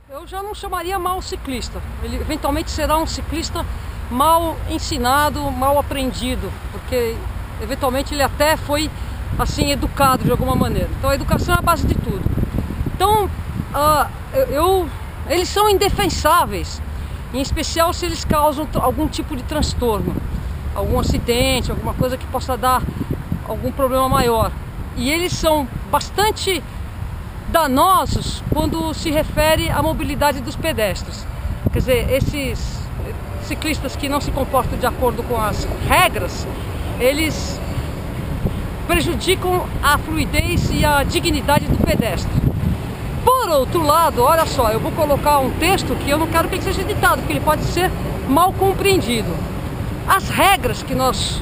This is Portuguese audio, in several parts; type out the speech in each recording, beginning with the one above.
Eu já não chamaria mal ciclista. Ele eventualmente será um ciclista mal ensinado, mal aprendido, porque eventualmente ele até foi assim educado de alguma maneira. Então a educação é a base de tudo. Então eles são indefensáveis, em especial se eles causam algum tipo de transtorno, algum acidente, alguma coisa que possa dar algum problema maior. E eles são bastante danosos quando se refere à mobilidade dos pedestres. Quer dizer, esses ciclistas que não se comportam de acordo com as regras, eles prejudicam a fluidez e a dignidade do pedestre. Por outro lado, olha só, eu vou colocar um texto que eu não quero que ele seja editado, porque ele pode ser mal compreendido. As regras que nós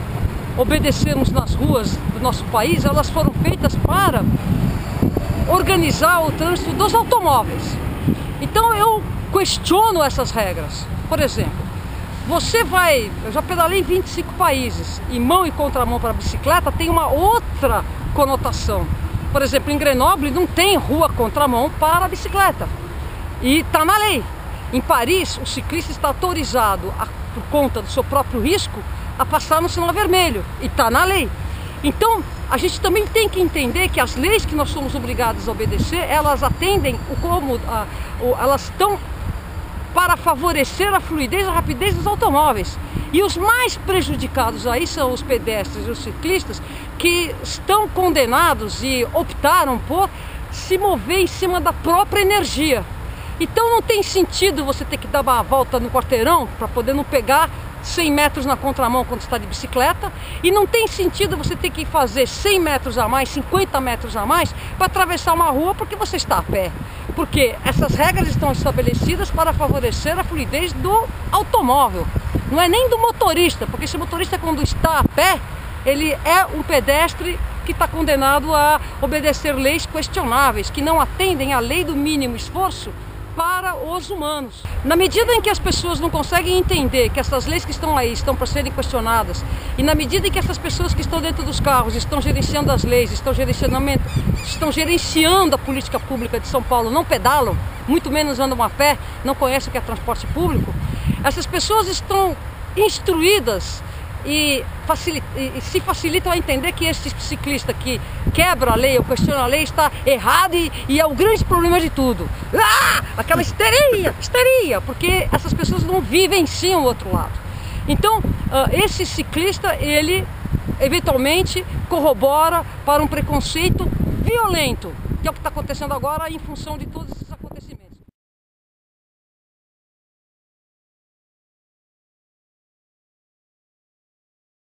obedecemos nas ruas do nosso país, elas foram feitas para organizar o trânsito dos automóveis. Então eu questiono essas regras. Por exemplo, eu já pedalei em 25 países, e mão e contramão para bicicleta tem uma outra conotação. Por exemplo, em Grenoble não tem rua contramão para a bicicleta, e está na lei. Em Paris, o ciclista está autorizado, por conta do seu próprio risco, a passar no sinal vermelho, e está na lei. Então, a gente também tem que entender que as leis que nós somos obrigados a obedecer, elas atendem elas estão para favorecer a fluidez e a rapidez dos automóveis. E os mais prejudicados aí são os pedestres e os ciclistas, que estão condenados e optaram por se mover em cima da própria energia. Então não tem sentido você ter que dar uma volta no quarteirão para poder não pegar 100 metros na contramão quando está de bicicleta, e não tem sentido você ter que fazer 100 metros a mais, 50 metros a mais para atravessar uma rua porque você está a pé. Porque essas regras estão estabelecidas para favorecer a fluidez do automóvel, não é nem do motorista, porque esse motorista, quando está a pé, ele é um pedestre que está condenado a obedecer leis questionáveis, que não atendem à lei do mínimo esforço para os humanos. Na medida em que as pessoas não conseguem entender que essas leis que estão aí estão para serem questionadas, e na medida em que essas pessoas que estão dentro dos carros estão gerenciando as leis, estão gerenciando a política pública de São Paulo, não pedalam, muito menos andam a pé, não conhecem o que é transporte público, essas pessoas estão instruídas e se facilitam a entender que esse ciclista que quebra a lei ou questiona a lei está errado e é o grande problema de tudo. Aquela histeria, porque essas pessoas não vivenciam o outro lado. Então, esse ciclista, ele eventualmente corrobora para um preconceito violento, que é o que está acontecendo agora em função de todos